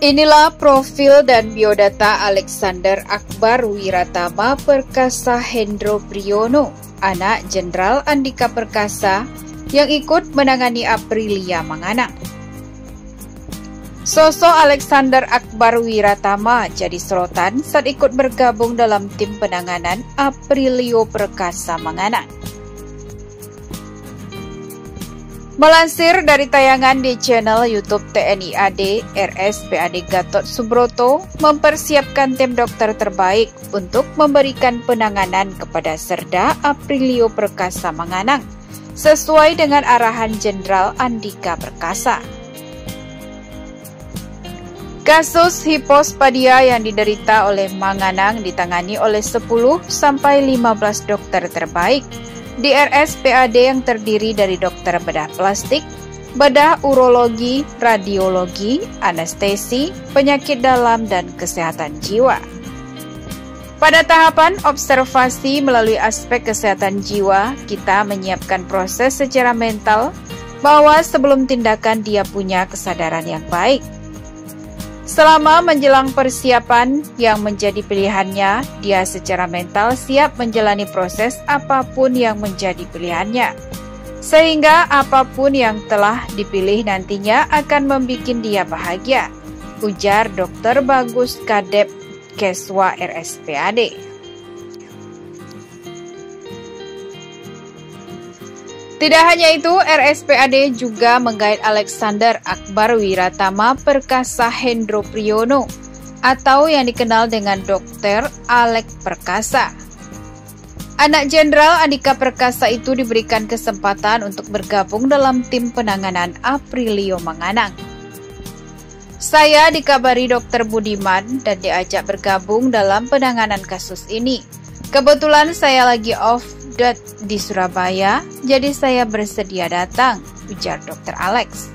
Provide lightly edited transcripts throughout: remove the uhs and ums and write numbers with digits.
Inilah profil dan biodata Alexander Akbar Wiratama Perkasa Hendro Priyono, anak Jenderal Andika Perkasa yang ikut menangani Aprilia Manganang. Sosok Alexander Akbar Wiratama jadi sorotan saat ikut bergabung dalam tim penanganan Aprilio Perkasa Manganang. Melansir dari tayangan di channel YouTube TNI AD, RSPAD Gatot Subroto mempersiapkan tim dokter terbaik untuk memberikan penanganan kepada Serda Aprilio Perkasa Manganang sesuai dengan arahan Jenderal Andika Perkasa. Kasus hipospadia yang diderita oleh Manganang ditangani oleh 10-15 dokter terbaik di RSPAD yang terdiri dari dokter bedah plastik, bedah urologi, radiologi, anestesi, penyakit dalam, dan kesehatan jiwa. Pada tahapan observasi melalui aspek kesehatan jiwa, kita menyiapkan proses secara mental bahwa sebelum tindakan dia punya kesadaran yang baik. Selama menjelang persiapan yang menjadi pilihannya, dia secara mental siap menjalani proses apapun yang menjadi pilihannya. Sehingga apapun yang telah dipilih nantinya akan membuat dia bahagia, ujar Dr. Bagus Kadep Keswa RSPAD. Tidak hanya itu, RSPAD juga menggait Alexander Akbar Wiratama Perkasa Hendro Priyono atau yang dikenal dengan Dr. Alek Perkasa. Anak Jenderal Andika Perkasa itu diberikan kesempatan untuk bergabung dalam tim penanganan Aprilio Manganang. Saya dikabari Dr. Budiman dan diajak bergabung dalam penanganan kasus ini. Kebetulan saya lagi off di Surabaya, jadi saya bersedia datang, ujar Dr. Alex.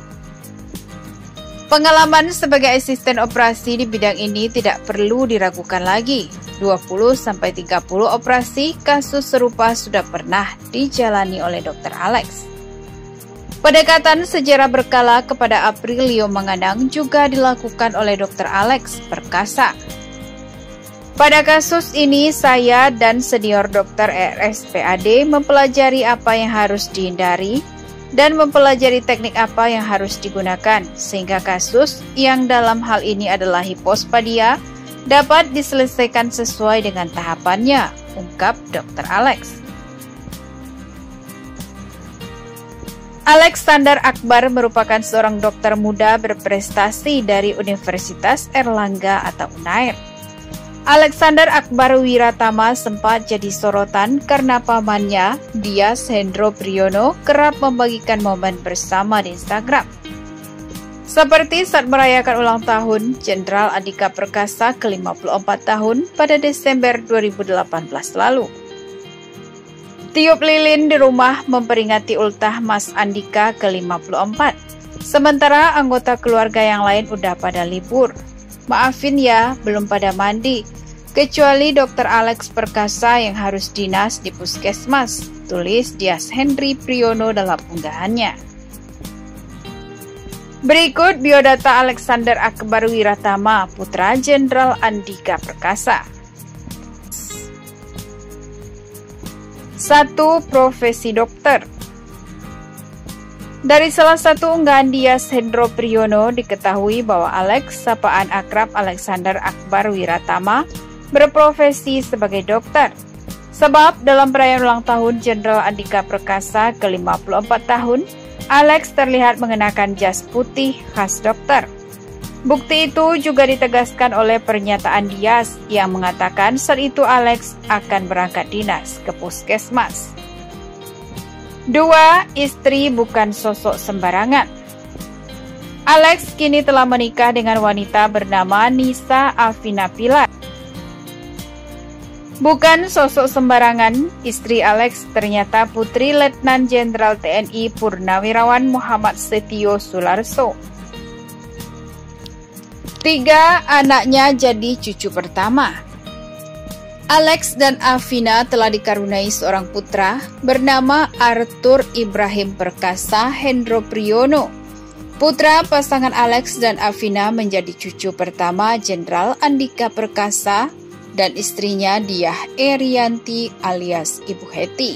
Pengalaman sebagai asisten operasi di bidang ini tidak perlu diragukan lagi. 20-30 operasi kasus serupa sudah pernah dijalani oleh Dr. Alex. Pendekatan sejarah berkala kepada Aprilio Manganang juga dilakukan oleh Dr. Alex Perkasa. Pada kasus ini, saya dan senior dokter RSPAD mempelajari apa yang harus dihindari dan mempelajari teknik apa yang harus digunakan, sehingga kasus yang dalam hal ini adalah hipospadia dapat diselesaikan sesuai dengan tahapannya, ungkap Dr. Alex. Alexander Akbar merupakan seorang dokter muda berprestasi dari Universitas Erlangga atau UNAIR. Alexander Akbar Wiratama sempat jadi sorotan karena pamannya, Dias Hendro Priyono, kerap membagikan momen bersama di Instagram. Seperti saat merayakan ulang tahun Jenderal Andika Perkasa ke-54 tahun pada Desember 2018 lalu. Tiup lilin di rumah memperingati ultah Mas Andika ke-54. Sementara anggota keluarga yang lain udah pada libur. Maafin ya, belum pada mandi. Kecuali Dr. Alex Perkasa yang harus dinas di puskesmas, tulis Dias Hendri Priyono dalam unggahannya. Berikut biodata Alexander Akbar Wiratama, putra Jenderal Andika Perkasa. 1. Profesi dokter. Dari salah satu unggahan Dias Hendro Priyono diketahui bahwa Alex, sapaan akrab Alexander Akbar Wiratama, berprofesi sebagai dokter. Sebab dalam perayaan ulang tahun Jenderal Andika Perkasa ke-54 tahun, Alex terlihat mengenakan jas putih khas dokter. Bukti itu juga ditegaskan oleh pernyataan Dias yang mengatakan saat itu Alex akan berangkat dinas ke puskesmas. 2. Istri bukan sosok sembarangan. Alex kini telah menikah dengan wanita bernama Nisa Afina Pilar. Bukan sosok sembarangan, istri Alex ternyata Putri Letnan Jenderal TNI Purnawirawan Muhammad Setio Sularso. 3. Anaknya jadi cucu pertama. Alex dan Afina telah dikaruniai seorang putra bernama Arthur Ibrahim Perkasa Hendro Priyono Putra pasangan Alex dan Afina menjadi cucu pertama Jenderal Andika Perkasa dan istrinya Diah Erianti alias Ibu Heti.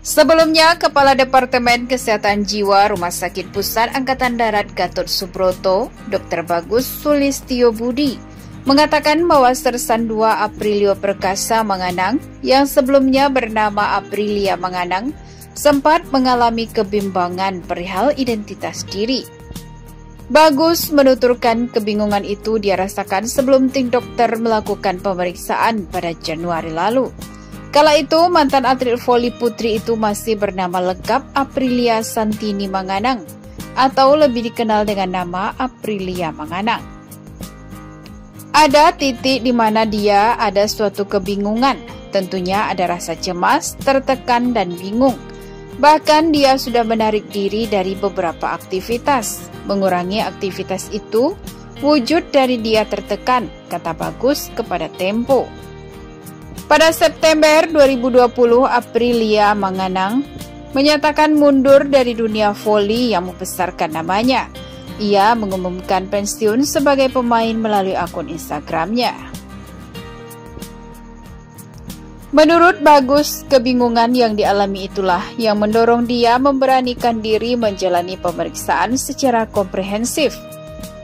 Sebelumnya, Kepala Departemen Kesehatan Jiwa Rumah Sakit Pusat Angkatan Darat Gatot Subroto, Dr. Bagus Sulistyo Budi, mengatakan bahwa Sersan II Aprilio Perkasa Manganang yang sebelumnya bernama Aprilia Manganang sempat mengalami kebimbangan perihal identitas diri. Bagus menuturkan kebingungan itu dia rasakan sebelum tim dokter melakukan pemeriksaan pada Januari lalu. Kala itu, mantan atlet voli putri itu masih bernama lengkap Aprilia Santini Manganang, atau lebih dikenal dengan nama Aprilia Manganang. Ada titik di mana dia ada suatu kebingungan, tentunya ada rasa cemas, tertekan, dan bingung. Bahkan dia sudah menarik diri dari beberapa aktivitas. Mengurangi aktivitas itu wujud dari dia tertekan, kata Bagus kepada Tempo. Pada September 2020, Aprilia Manganang menyatakan mundur dari dunia voli yang membesarkan namanya. Ia mengumumkan pensiun sebagai pemain melalui akun Instagramnya. Menurut Bagus, kebingungan yang dialami itulah yang mendorong dia memberanikan diri menjalani pemeriksaan secara komprehensif.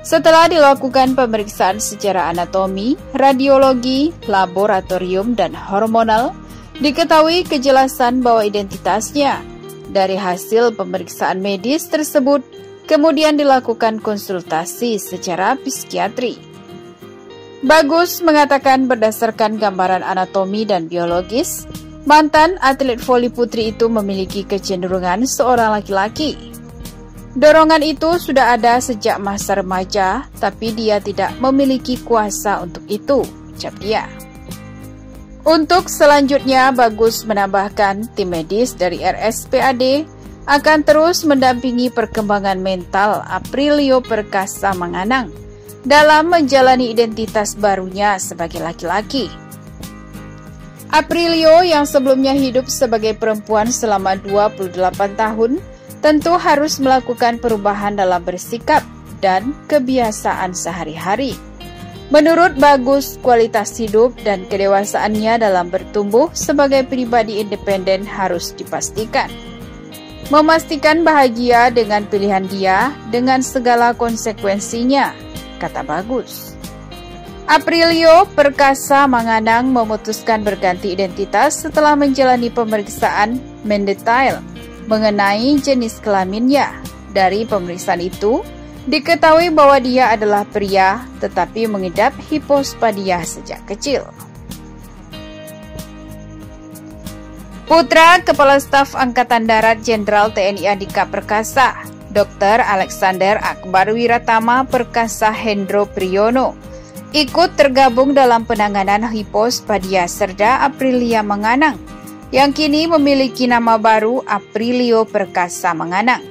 Setelah dilakukan pemeriksaan secara anatomi, radiologi, laboratorium, dan hormonal, diketahui kejelasan bahwa identitasnya. Dari hasil pemeriksaan medis tersebut, kemudian dilakukan konsultasi secara psikiatri. Bagus mengatakan berdasarkan gambaran anatomi dan biologis, mantan atlet voli putri itu memiliki kecenderungan seorang laki-laki. Dorongan itu sudah ada sejak masa remaja, tapi dia tidak memiliki kuasa untuk itu, ucap dia. Untuk selanjutnya, Bagus menambahkan tim medis dari RSPAD akan terus mendampingi perkembangan mental Aprilio Perkasa Manganang dalam menjalani identitas barunya sebagai laki-laki. Aprilio yang sebelumnya hidup sebagai perempuan selama 28 tahun tentu harus melakukan perubahan dalam bersikap dan kebiasaan sehari-hari. Menurut Bagus, kualitas hidup dan kedewasaannya dalam bertumbuh sebagai pribadi independen harus dipastikan. Memastikan bahagia dengan pilihan dia dengan segala konsekuensinya, kata Bagus. Aprilio Perkasa Manganang memutuskan berganti identitas setelah menjalani pemeriksaan mendetail mengenai jenis kelaminnya. Dari pemeriksaan itu, diketahui bahwa dia adalah pria tetapi mengidap hipospadia sejak kecil. Putra Kepala Staf Angkatan Darat Jenderal TNI Andika Perkasa, Dr. Alexander Akbar Wiratama Perkasa Hendro Priyono, ikut tergabung dalam penanganan hipospadia serda Aprilia Manganang, yang kini memiliki nama baru Aprilio Perkasa Manganang.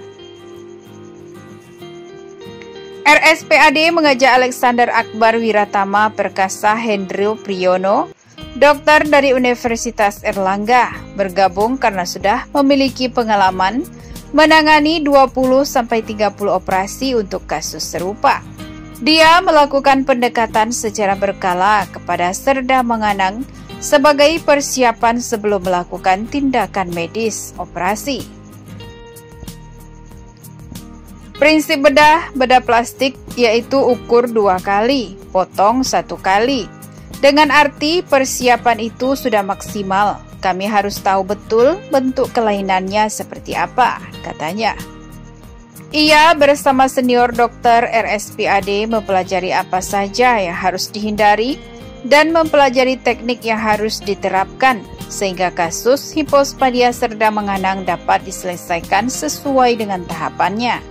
RSPAD mengajak Alexander Akbar Wiratama Perkasa Hendro Priyono, dokter dari Universitas Erlangga, bergabung karena sudah memiliki pengalaman menangani 20-30 operasi untuk kasus serupa. Dia melakukan pendekatan secara berkala kepada Serda Manganang sebagai persiapan sebelum melakukan tindakan medis operasi. Prinsip bedah plastik yaitu ukur 2 kali, potong 1 kali. Dengan arti persiapan itu sudah maksimal. Kami harus tahu betul bentuk kelainannya seperti apa, katanya. Ia bersama senior dokter RSPAD mempelajari apa saja yang harus dihindari dan mempelajari teknik yang harus diterapkan sehingga kasus hipospadia serda Manganang dapat diselesaikan sesuai dengan tahapannya.